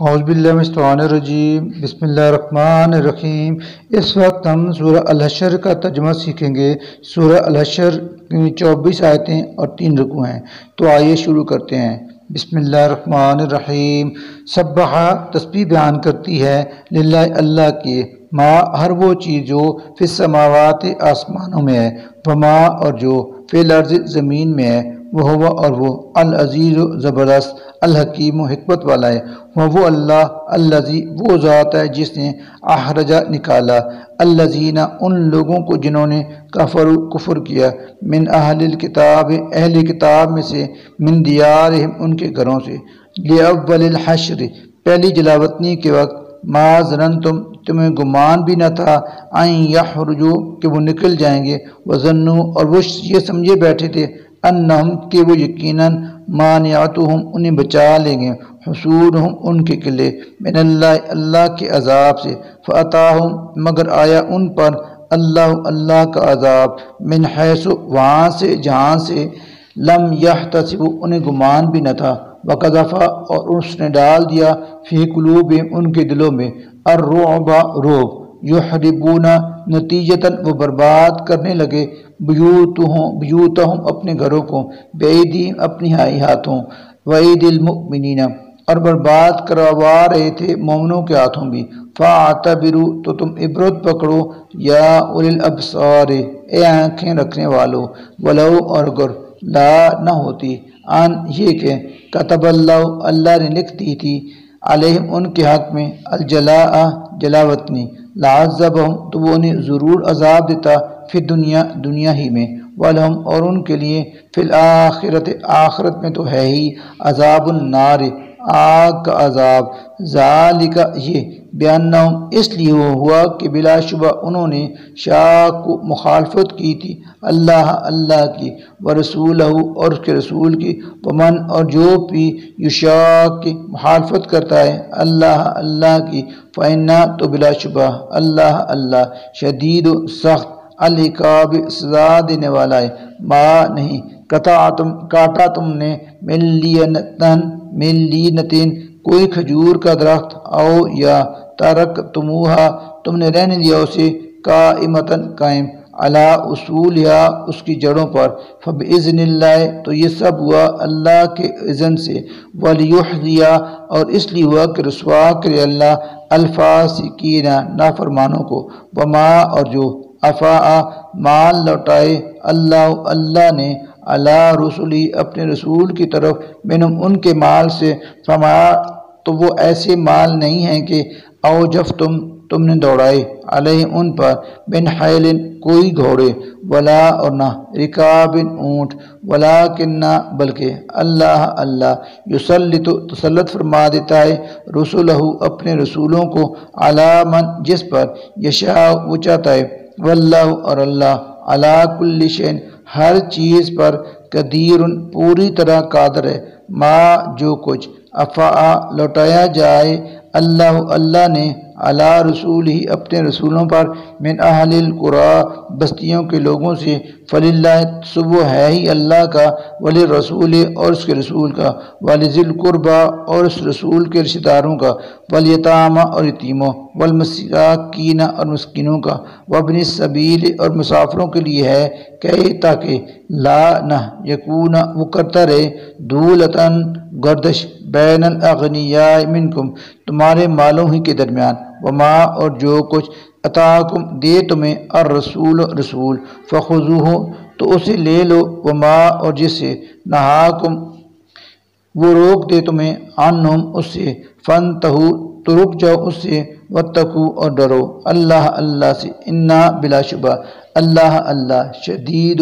اعوذ باللہ من الشیطان الرجیم بسم اللہ الرحمن الرحیم۔ اس وقت ہم سورہ الحشر کا ترجمہ سیکھیں گے۔ سورہ الحشر 24 آیتیں اور 3 رکوع ہیں، تو آئیے شروع کرتے ہیں۔ بسم اللہ الرحمن الرحیم۔ سبح تسبیح بیان کرتی ہے للہ اللہ کی، ما ہر وہ چیز جو فی السماوات آسمانوں میں ہے، وما اور جو فی الارض زمین میں ہے، وہ اور وہ العزیز زبردست الحکیم و حکمت والا ہے۔ وہ اللہ الذی وہ ذات ہے جس نے اخرجا نکالا الذین ان لوگوں کو جنہوں نے کفر کیا، من اہل الکتاب اہل کتاب میں سے، من دیارہم ان کے گھروں سے، لیاول الحشر پہلی جلاوطنی کے وقت، ما ظننتم تمہیں گمان بھی نہ تھا، ان یخرجوا کہ وہ نکل جائیں گے، وظنوا اور وہ یہ سمجھے بیٹھے تھے، انہم کہ وہ یقیناً مانعتہم انہیں بچا لیں گے، حصونہم ان کے قلعے، من اللہ اللہ کے عذاب سے، فاتاہم مگر آیا ان پر اللہ کا عذاب، من حیث وہاں سے جہاں سے، لم یحتسبوا انہیں گمان بھی نہ تھا، وقذف اور اس نے ڈال دیا فی قلوبہم ان کے دلوں میں، الرعب رعب، یحربون نتیجتاً وہ برباد کرنے لگے، بیوتہم اپنے گھروں کو، بیدیم اپنی ہاتھوں، وعید المؤمنین اور برباد کروا رہے تھے مومنوں کے ہاتھوں بھی، فاعتبروا تو تم عبرت پکڑو، یا اولی الابصار اے آنکھیں رکھنے والو، ولو اور اگر لا نہ ہوتی، ان یہ کہ کتب اللہ نے لکھ دی تھی، علیہم ان کے حق میں، الجلاء جلاوطنی، لعذبہم تو وہ انہیں ضرور عذاب دیتا، فی دنیا ہی میں، ولہم اور ان کے لیے، فی الآخرت آخرت میں تو ہے ہی، عذاب النار آگ کا عذاب، ذالک یہ، بیانہم اس لیے وہ ہوا کہ بلا شبہ انہوں نے شاق مخالفت کی تھی اللہ کی، ورسولہ اور اس کے رسول کی، ومن اور جو بھی یشاق مخالفت کرتا ہے اللہ کی، فإنہ تو بلا شبہ اللہ شدید سخت، العقاب سزا دینے والا ہے، ما نہیں کاٹا تم نے من لینتن کوئی کھجور کا درخت، او یا ترکتموہا تم نے رہنے دیا اسے، قائمتن قائم، علی اصولہا اس کی جڑوں پر، فبإذن اللہ تو یہ سب ہوا اللہ کے اذن سے، ولیخزی اور اس لیے ہوا کہ رسوا کرے اللہ الفاسقین نافرمانوں کو، وما اور جو افاء مال لوٹائے اللہ نے، علی رسولی اپنے رسول کی طرف، منہم ان کے مال سے، فما تو وہ ایسے مال نہیں ہیں کہ تم نے دوڑائے، علیہ ان پر، من حیل کوئی گھوڑے، ولا اور نہ رکاب اونٹ، ولیکن نہ بلکہ اللہ یسلط تسلط فرما دیتا ہے، رسولہ اپنے رسولوں کو، علی من جس پر، یشاء وہ چاہتا ہے، واللہ اور اللہ، علی کل شیء ہر چیز پر، قدیر پوری طرح قادر ہے، ما جو کچھ، افاء لوٹایا جائے، اللہ نے، علی رسول ہی اپنے رسولوں پر، من اہل القری بستیوں کے لوگوں سے، فللہ سب وہ ہے ہی اللہ کا، وللرسول اور اس کے رسول کا، ولذی القربی اور اس رسول کے رشتہ داروں کا، والیتامی اور یتیموں، والمساکین اور مسکینوں کا، وابن السبیل اور مسافروں کے لیے ہے، کہ تاکہ لا نہ یکون وہ کرتا رہے، دولتاً گردش، بین الاغنیاء منکم تمہارے مالوں ہی کے درمیان، وما اور جو کچھ عطاکم دے تمہیں رسول، فخذوہ تو اسے لے لو، وما اور جس سے نہاکم وہ روک دے تمہیں، عنہم اس سے، فانتہو تو رک جاؤ اس سے، واتقوا اور ڈرو اللہ سے، انا بلا شبہ اللہ شدید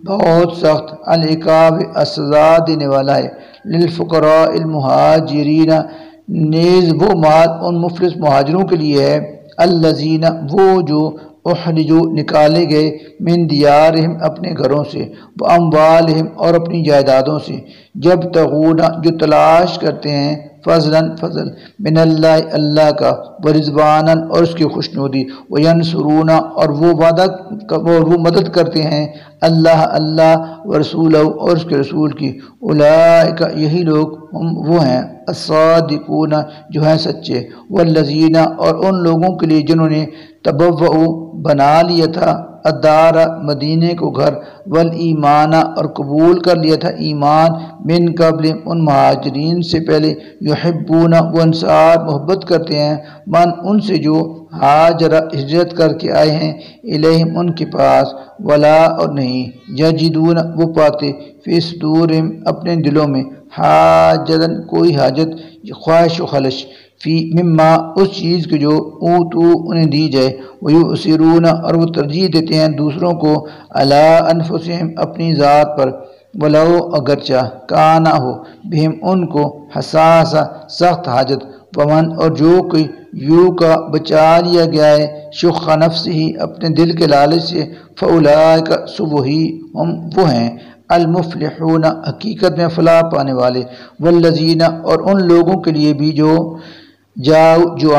بہت سخت، العقاب سزا دینے والا ہے، للفقراء المہاجرین نیز وہ مال ان مفلس مہاجروں کے لیے ہے، الذین وہ جو اخرجوا نکالے گئے، من دیارہم اپنے گھروں سے، واموالہم اور اپنی جائیدادوں سے، جب تغون جو تلاش کرتے ہیں، فضلاً فضل من اللہ اللہ کا ورضواناً اور اس کی خوشنودی وینصرون اور وہ مدد کرتے ہیں اللہ اللہ ورسولہ اور اس کے رسول کی اولئک یہی لوگ وہ ہیں الصادقون جو ہیں سچے والذین اور ان لوگوں کے لیے جنہوں نے تبوؤ بنا لیا تھا الدار مدینے کو گھر والایمان اور قبول کر لیا تھا ایمان من قبل ان مہاجرین سے پہلے یحبون وہ انصار محبت کرتے ہیں من ان سے جو ہاجر ہجرت کر کے آئے ہیں الیہم ان کے پاس ولا اور نہیں یجدون وہ پاتے فی صدورہم اپنے دلوں میں حاجتاً کوئی حاجت خواہش و خلش فی مما اس چیز کے جو اوتو انہیں دی جائے ویؤثرون اور وہ ترجیح دیتے ہیں دوسروں کو علی انفسہم اپنی ذات پر ولو اگرچہ کانا ہو بہم ان کو حساسا سخت حاجت ومن اور جو کوئی یو کا بچا لیا گیا ہے شخ نفس ہی اپنے دل کے لالچ سے فاولئک وہی ہم وہ ہیں المفلحون حقیقت میں فلاح پانے والے والذین اور ان لوگوں کے لیے بھی جو جو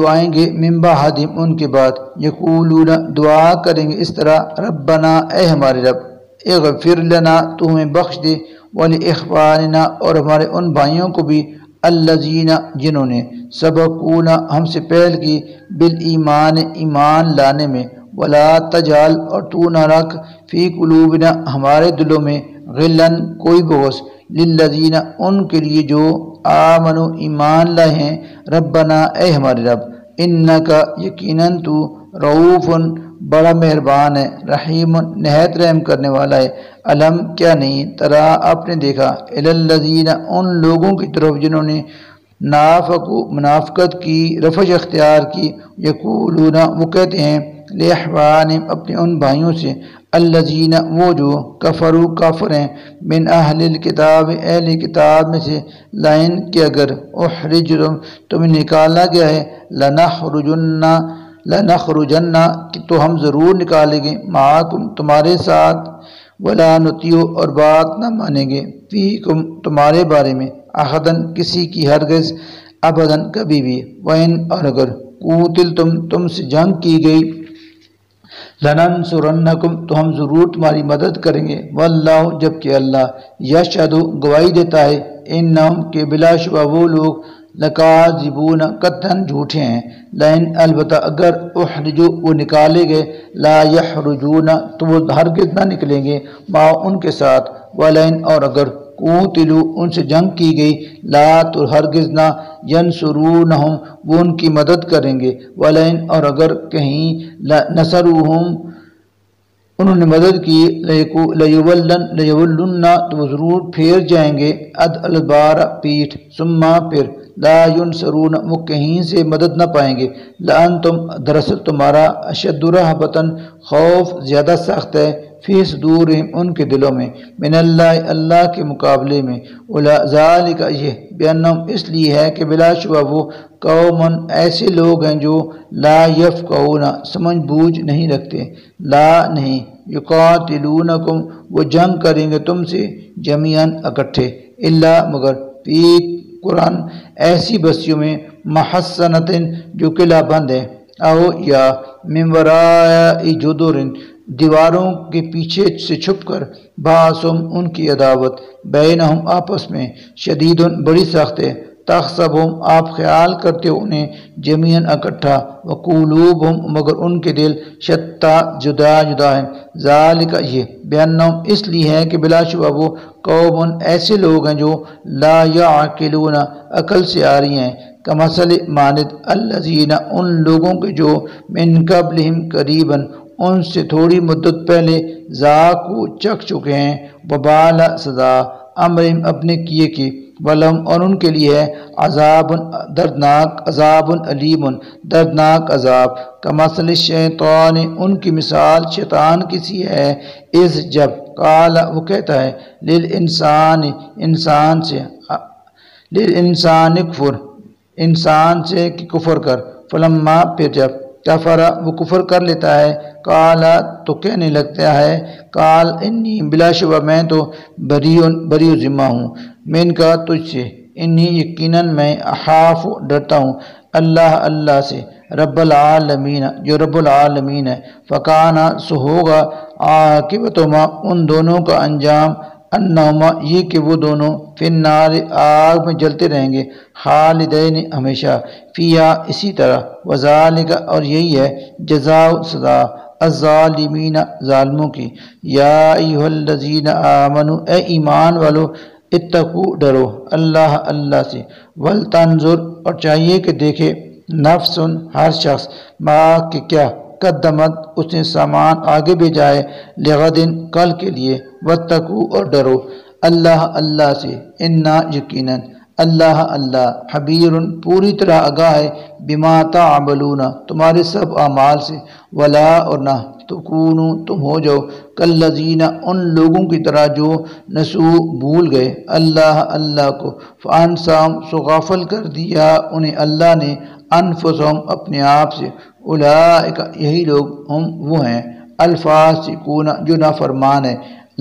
آئیں گے من بعدہم ان کے بعد یقولون دعا کریں گے اس طرح ربنا اے ہمارے رب اغفر لنا تو ہمیں بخش دے ولاخواننا اور ہمارے ان بھائیوں کو بھی الذین جنہوں نے سبقونا ہم سے پہل کی بالایمان ایمان لانے میں ولا تجعل اور تو نہ رکھ فی قلوبنا ہمارے دلوں میں غلن کوئی بغض للذین ان کے لیے جو آمنو ایمان لائے ہیں ربنا اے ہمارے رب انکا یقیناً تو رؤوف بڑا مہربان ہے رحیم نہایت رحم کرنے والا ہے علم کیا نہیں ترا آپ نے دیکھا الذین ان لوگوں کی طرف جنہوں نے نافقوا منافقت کی رفض اختیار کی یقولون وہ کہتے ہیں لاخوانہم اپنے ان بھائیوں سے الذین وہ جو کفروا کافر ہیں من اہل الکتاب اہل کتاب میں سے لائن کہ اگر اخرجتم تمہیں نکالا گیا ہے لنخرجن کہ تو ہم ضرور نکالیں گے معاکم تمہارے ساتھ ولا نطیع اور بات نہ مانیں گے فیکم تمہارے بارے میں احدن کسی کی ہرگز ابداً کبھی بھی وَإِنْ اور اگر قوتلتم تم سے جنگ کی گئی لننصرنکم تو ہم ضرور تمہاری مدد کریں گے واللہ جبکہ اللہ یشہد گواہی دیتا ہے انہم کہ بلا شبہ وہ لوگ لکاذبون قطعاً جھوٹے ہیں لئن البتہ اگر اخرجوا وہ نکالے گئے لا یخرجون تو وہ ہرگز نہ نکلیں گے ما ان کے ساتھ ولئن اور اگر قوتلوا ان سے جنگ کی گئی لا تو ہرگز نہ ینصرونہم وہ ان کی مدد کریں گے ولئن اور اگر کہیں نصروہم انہوں نے مدد کی لیولن تو وہ ضرور پھیر جائیں گے الادبار پیٹھ ثم پھر لا ینصرون وہ کہیں سے مدد نہ پائیں گے لانتم دراصل تمہارا اشد رہبتاً خوف زیادہ سخت ہے فی صدورہم ان کے دلوں میں من اللہ اللہ کے مقابلے میں ذالک یہ بیانہم اس لیے ہے کہ بلا شبہ وہ قومن ایسے لوگ ہیں جو لا یفقہون سمجھ بوجھ نہیں رکھتے لا نہیں یقاتلونکم وہ جنگ کریں گے تم سے جمیعاً اکٹھے الا مگر فی قرآن ایسی بستیوں میں محصنتن جو قلعہ بند ہے او یا من وراء جدر دیواروں کے پیچھے سے چھپ کر باسم ان کی عداوت بینہم آپس میں شدید بڑی سخت ہے تحسبہم آپ خیال کرتے ہو انہیں جمیعاً اکٹھا وقلوبہم مگر ان کے دل شتیٰ جدا جدا ہیں ذالک یہ بیانہم اس لیے ہے کہ بلا شبہ وہ قوم ایسے لوگ ہیں جو لا یعقلون عقل سے آ رہی ہیں کمثل مانند الذین ان لوگوں کے جو من قبلہم قریباً ان سے تھوڑی مدت پہلے ذاقوا چکھ چکے ہیں وبال سزا امرہم اپنے کیے کی ولہم اور ان کے لیے ہے عذاب دردناک عذاب علیم دردناک عذاب کمثل الشیطان ان کی مثال شیطان کی سی ہے اس جب قال وہ کہتا ہے للانسان انسان سے للانسان کفر انسان سے کہ کفر کر فلما پھر جب کفر وہ کفر کر لیتا ہے قال تو کہنے لگتا ہے قال انی بلا شبہ میں تو بری ذمہ ہوں من کا تجھ سے، انی یقیناً میں اخاف ڈرتا ہوں، اللہ سے، رب العالمین جو رب العالمین ہے، فکانا سو ہوگا عاقبتہما ان دونوں کا انجام، انہما یہ کہ وہ دونوں فی النار آگ میں جلتے رہیں گے، خالدین ہمیشہ، فیہا اسی طرح، وذالک اور یہی ہے جزاء سزا الظالمین ظالموں کی۔ یا ایھا الذین آمنوا اے ایمان والو، اتقو ڈرو اللہ سے، ولتنظر اور چاہیے کہ دیکھے، نفس ہر شخص، ما کہ کیا، قدمت اس نے سامان آگے بھیجا ہے، لغدن کل کے لیے، واتقو اور ڈرو اللہ سے، انا یقیناً اللہ خبیر پوری طرح آگاہ ہے، بما تعملون تمہارے سب اعمال سے، ولا اور نہ تکونوا تم ہو جاؤ کالذین ان لوگوں کی طرح جو نسو بھول گئے اللہ کو، فانساہم سو غافل کر دیا انہیں اللہ نے، انفسہم اپنے آپ سے، اولئک یہی لوگ ہم وہ ہیں، الفاسقون جو نافرمان ہے،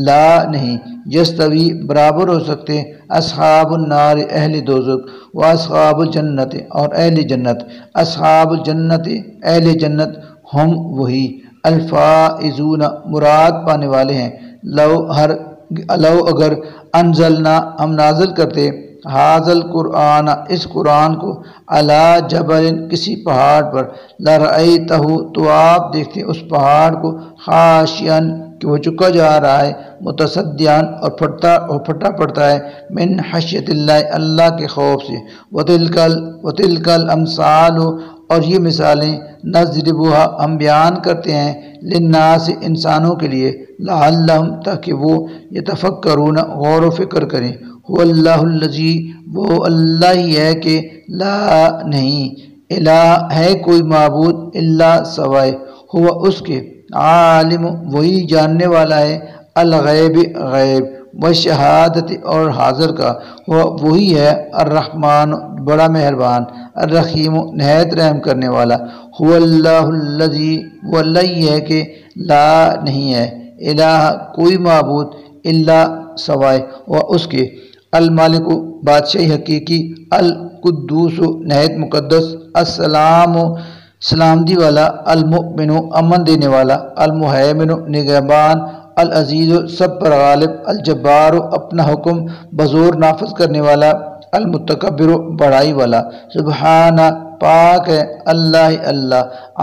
لا نہیں، یستوی برابر ہو سکتے، اصحاب النار اہل دوزخ، و اصحاب الجنت اور اہل جنت، اصحاب الجنت اہل جنت، ہم وہی، الفائزون مراد پانے والے ہیں، لو اگر انزلنا ہم نازل کرتے، ھذا القرآن اس قرآن کو، علی جبل کسی پہاڑ پر، لرأیتہ تو آپ دیکھتے اس پہاڑ کو، خاشعا کہ وہ چکا جا رہا ہے، متصدعا اور پھٹا پڑتا ہے، من خشیت اللہ کے خوف سے، وتلک الامثال اور یہ مثالیں، نضربھا ہم بیان کرتے ہیں، للناس انسانوں کے لیے، لعلہم تاکہ وہ یتفکرون غور و فکر کریں، هو اللہ الذی وہ اللہ ہی ہے کہ لا نہیں، الہ ہے کوئی معبود الا سوائے، ہوا اس کے، عالم وہی جاننے والا ہے، الغیب غیب، والشہادت اور حاضر کا، وہی ہے الرحمن بڑا مہربان، الرحیم نہایت رحم کرنے والا، هو اللہ الذی وہ اللہ ہی ہے کہ لا نہیں ہے، الہ کوئی معبود الا سوائے وہ اس کے، المالک بادشاہ حقیقی، القدوس نہایت مقدس، السلام سلامتی والا، المؤمن امن دینے والا، المہیمن نگہبان، العزیز سب پر غالب، الجبار اپنا حکم بزور نافذ کرنے والا، المتکبر بڑائی والا، سبحان پاک ہے اللہ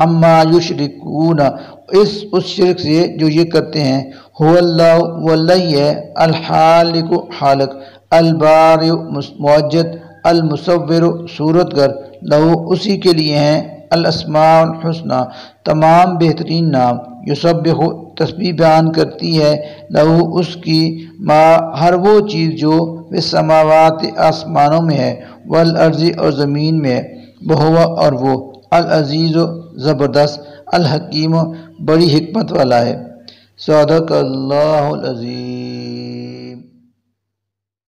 عما یشرکون اس شرک سے جو یہ کرتے ہیں، هو اللہ وہ اللہ ہی ہے، الخالق خالق، البارئ موجد، المصور صورت گر، لہو اسی کے لیے ہیں، الاسماء الحسنی تمام بہترین نام، یسبح تسبیح بیان کرتی ہے، لہو اس کی، ما ہر وہ چیز جو فی السماوات آسمانوں میں ہے، والارض اور زمین میں ہے، وہو اور وہ، العزیز زبردست، الحکیم بڑی حکمت والا ہے، صدق اللہ العظیم۔